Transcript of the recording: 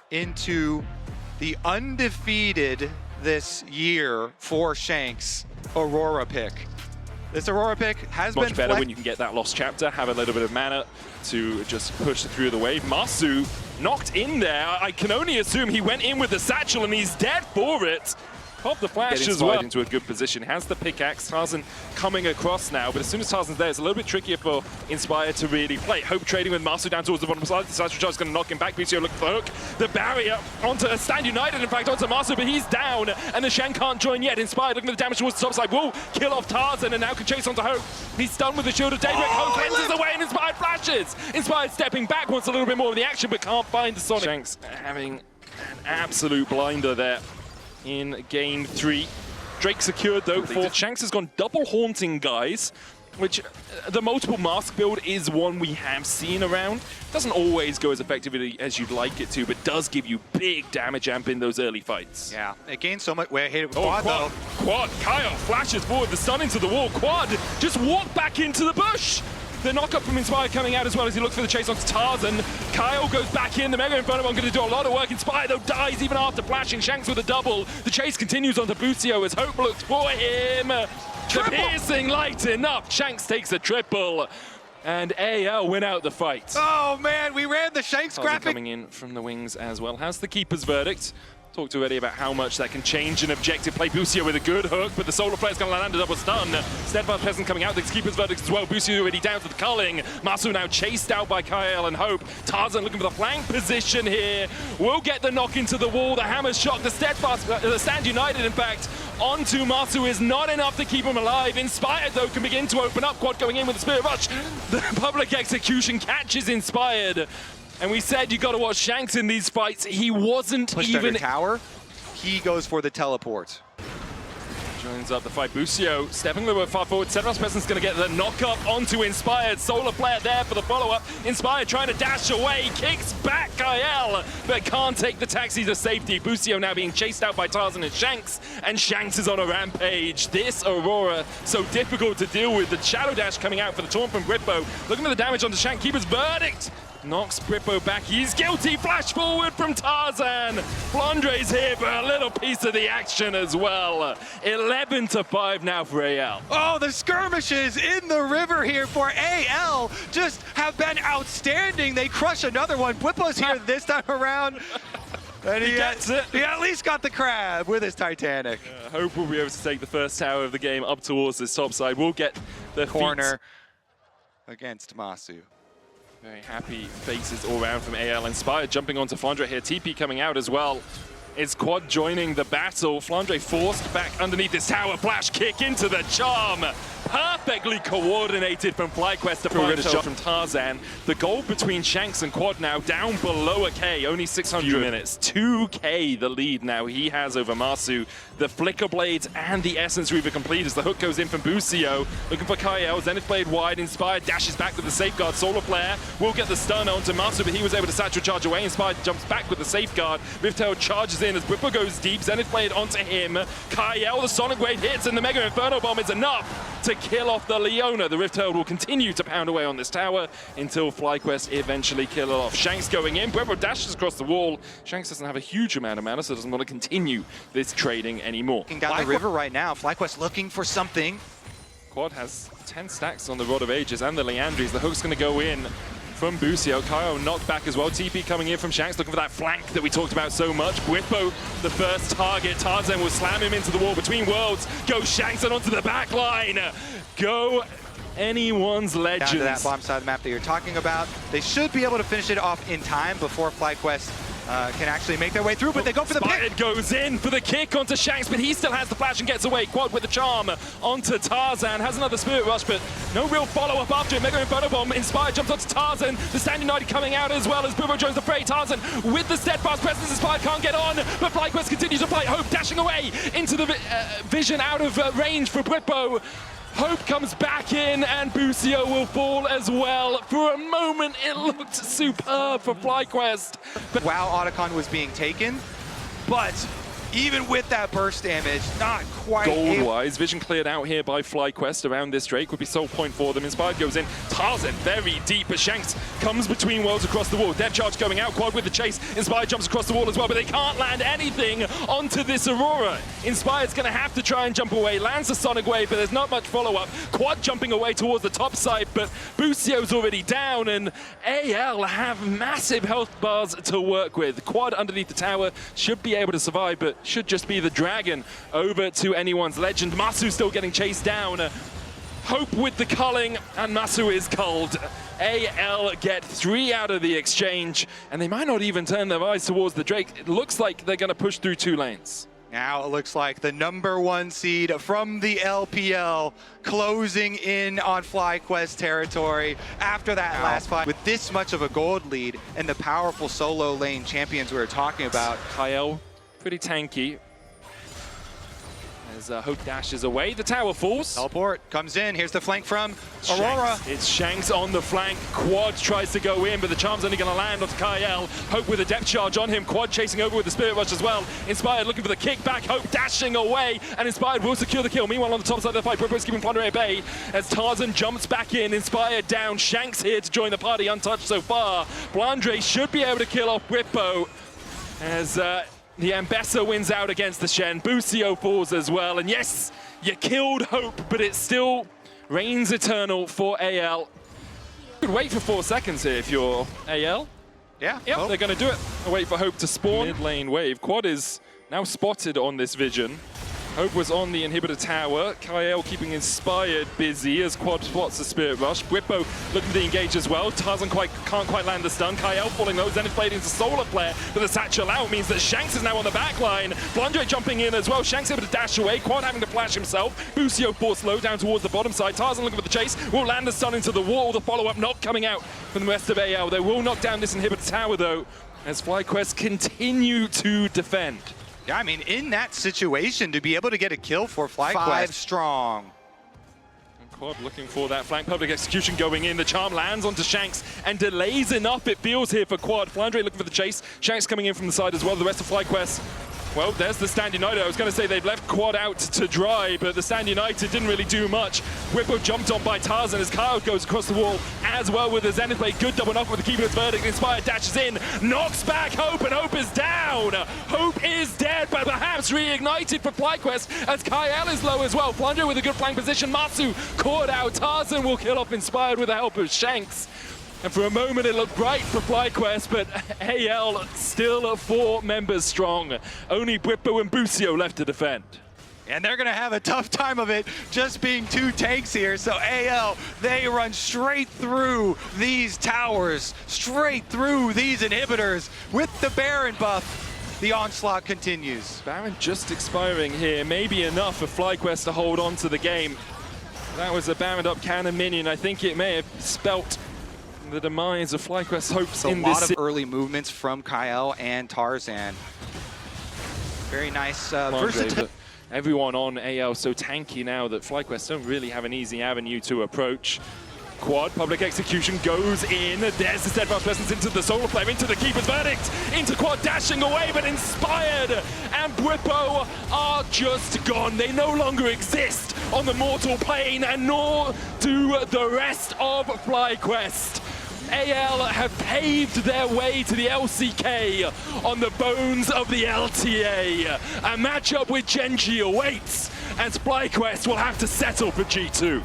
into the undefeated this year for Shanks Aurora pick. This Aurora pick has been much better when you can get that lost chapter, have a little bit of mana to just push through the wave. Masu knocked in there. I can only assume he went in with the satchel and he's dead for it. Pop the flash as well. Into a good position. Has the pickaxe. Tarzan coming across now, but as soon as Tarzan's there, it's a little bit trickier for Inspire to really play. Hope trading with Masu down towards the bottom side. The satchel charge is going to knock him back. BCO looking for hook. The barrier onto Stand United, in fact, onto Masu, but he's down, and the Shen can't join yet. Inspire looking at the damage towards the top side. Will kill off Tarzan, and now can chase onto Hope. He's stunned with the shield of Daybreak. Hope cleanses away, and Inspired flashes. Inspired stepping back, wants a little bit more of the action, but can't find the Sonic. Shanks having an absolute blinder there in game 3. Drake secured though for Shanks has gone double haunting guys, which the multiple mask build is one we have seen around. Doesn't always go as effectively as you'd like it to, but does give you big damage amp in those early fights. Yeah, it gains so much. Where hit it with Quad though. Quad, Kyle flashes forward, the stun into the wall. Quad just walked back into the bush. The knockup from Inspire coming out as well as he looks for the chase onto Tarzan. Kyle goes back in, the Mega Inferno Bomb going to do a lot of work. Inspire though dies even after flashing. Shanks with a double. The chase continues onto Bucio as Hope looks for him. The piercing light enough. Shanks takes a triple. And AL win out the fight. Oh man, we ran the Shanks graphic. Coming in from the wings as well. Has the Keeper's Verdict. Talked already about how much that can change an objective play. Bucio with a good hook, but the Solar Flare's going to land a double stun. Steadfast Peasant coming out, the Keeper's Verdict as well. Bucio already down to the culling. Masu now chased out by Kyle and Hope. Tarzan looking for the flank position here. Will get the knock into the wall. The hammer's shot. The Steadfast, the Stand United, in fact, onto Masu is not enough to keep him alive. Inspired, though, can begin to open up. Quad going in with the Spirit Rush. The public execution catches Inspired. And we said you got to watch Shanks in these fights. He wasn't pushed even under tower. He goes for the teleport. Joins up the fight. Bucio stepping a little bit far forward. Steadfast Peasant's going to get the knock-up onto Inspired. Solar Flare there for the follow-up. Inspired trying to dash away. Kicks back Kyle, but can't take the taxi to safety. Bucio now being chased out by Tarzan and Shanks is on a rampage. This Aurora, so difficult to deal with. The Shadow Dash coming out for the taunt from Britbo. Looking at the damage onto Shank. Keeper's Verdict. Knocks Britbo back. He's guilty. Flash forward from Tarzan. Flandre's here for a little piece of the action as well. 11-5 now for AL. Oh, the skirmishes in the river here for AL just have been outstanding. They crush another one. Britbo's here this time around. And he gets it. He at least got the crab with his Titanic. Hope we'll be able to take the first tower of the game up towards this top side. We'll get the corner against Masu. Very happy faces all around from AL. Inspired jumping onto Flandre here. TP coming out as well. Is Quad joining the battle. Flandre forced back underneath this tower. Flash kick into the charm. Perfectly coordinated from FlyQuest to find a shot from Tarzan. The goal between Shanks and Quad now down below a K, only 600 minutes. 2K the lead now he has over Masu. The Flicker Blades and the Essence Reaver complete as the hook goes in from Bucio. Looking for Kyle, Zenith Blade wide, Inspired dashes back with the Safeguard. Solar Flare will get the stun onto Masu, but he was able to satchel charge away. Inspired jumps back with the Safeguard. Riftail charges in as Britbo goes deep. Zenith Blade onto him. Kyle, the Sonic Wave hits, and the Mega Inferno Bomb is enough to kill off the Leona. The Rift Herald will continue to pound away on this tower until FlyQuest eventually kill it off. Shanks going in. Britbo dashes across the wall. Shanks doesn't have a huge amount of mana, so doesn't want to continue this trading anymore. Down the river right now. FlyQuest looking for something. Quad has 10 stacks on the Rod of Ages and the Leandries. The hook's going to go in from Bucio. Kyle knocked back as well. TP coming in from Shanks, looking for that flank that we talked about so much. Britbo, the first target. Tarzan will slam him into the wall between worlds. Go Shanks and onto the back line. Go anyone's legends. Down to that bottom side of the map that you're talking about. They should be able to finish it off in time before FlyQuest can actually make their way through, but they go for the pick. It goes in for the kick onto Shanks, but he still has the flash and gets away. Quad with the charm onto Tarzan. Has another Spirit Rush, but no real follow-up after it. Mega Inferno Bomb. Inspired jumps onto Tarzan. The Stand United coming out as well as Britbo joins the fray. Tarzan with the Steadfast Presence. Inspired can't get on, but FlyQuest continues to fight. Hope dashing away into the vision out of range for Britbo. Hope comes back in, and Bucio will fall as well. For a moment, it looked superb for FlyQuest. Wow, Otacon was being taken, but even with that burst damage, not quite Gold-wise, vision cleared out here by FlyQuest around this Drake. Would be sole point for them. Inspired goes in. Tarzan very deep, but Shanks comes between worlds across the wall. Dev charge going out. Quad with the chase. Inspired jumps across the wall as well, but they can't land anything onto this Aurora. Inspired's going to have to try and jump away. Lands a Sonic Wave, but there's not much follow-up. Quad jumping away towards the top side, but Bucio's already down, and AL have massive health bars to work with. Quad underneath the tower should be able to survive, but should just be the dragon over to anyone's legend. Masu still getting chased down. Hope with the culling, and Masu is culled. AL get 3 out of the exchange, and they might not even turn their eyes towards the Drake. It looks like they're going to push through 2 lanes. Now it looks like the #1 seed from the LPL closing in on FlyQuest territory after that last fight. With this much of a gold lead and the powerful solo lane champions we were talking about. Kyle, pretty tanky. As Hope dashes away, the tower falls. Teleport comes in, here's the flank from Aurora. It's Shanks on the flank. Quad tries to go in, but the charm's only going to land onto Kyle. Hope with a depth charge on him. Quad chasing over with the Spirit Rush as well. Inspired looking for the kickback. Hope dashing away, and Inspired will secure the kill. Meanwhile, on the top side of the fight, Brooklyn's keeping Plunder at bay as Tarzan jumps back in. Inspired down. Shanks here to join the party, untouched so far. Blandre should be able to kill off Whippo as the Ambessa wins out against the Shen. Bucio falls as well. And yes, you killed Hope, but it still reigns eternal for AL. You could wait for 4 seconds here if you're AL. Yeah. Yep, they're going to do it. Wait for Hope to spawn. Mid-lane wave. Quad is now spotted on this vision. Hope was on the inhibitor tower. Kyle keeping Inspired busy as Quad spots the Spirit Rush. Whippo looking to engage as well. Tarzan can't quite land the stun. Kyle falling low. Zenith Blade into Solar Flare, but the satchel out means that Shanks is now on the back line. Blundre jumping in as well. Shanks able to dash away. Quad having to flash himself. Bucio forced low down towards the bottom side. Tarzan looking for the chase. Will land the stun into the wall. The follow-up not coming out from the rest of AL. They will knock down this inhibitor tower though, as FlyQuest continue to defend. Yeah, I mean, in that situation, to be able to get a kill for FlyQuest. 5 strong. And Quad looking for that flank public execution going in. The charm lands onto Shanks and delays enough, it feels here for Quad. Flandre looking for the chase. Shanks coming in from the side as well. The rest of FlyQuest. Well, there's the Stand United. I was going to say they've left Quad out to dry, but the Stand United didn't really do much. Whippo jumped on by Tarzan as Kyle goes across the wall as well with the Zenith Blade. Good double knock with the Keeper's Verdict. Inspired dashes in, knocks back Hope, and Hope is down. Hope is dead, but perhaps reignited for FlyQuest as Kyle is low as well. Plunger with a good flank position. Matsu caught out. Tarzan will kill off Inspired with the help of Shanks. And for a moment it looked bright for FlyQuest, but AL still 4 members strong. Only Whippo and Bucio left to defend. And they're going to have a tough time of it just being 2 tanks here. So AL, they run straight through these towers, straight through these inhibitors with the Baron buff. The onslaught continues. Baron just expiring here, maybe enough for FlyQuest to hold on to the game. That was a Baron up cannon minion. I think it may have spelt the demise of FlyQuest's hopes in this. A lot of early movements from Kyle and Tarzan. Very nice versatility. Everyone on AL so tanky now that FlyQuest don't really have an easy avenue to approach. Quad, public execution goes in. There's the steadfast presence into the Solar Flare, into the Keeper's Verdict, into Quad dashing away, but Inspired and Whippo are just gone. They no longer exist on the mortal plane, and nor do the rest of FlyQuest. AL have paved their way to the LCK on the bones of the LTA. A matchup with Genji awaits, as FlyQuest will have to settle for G2.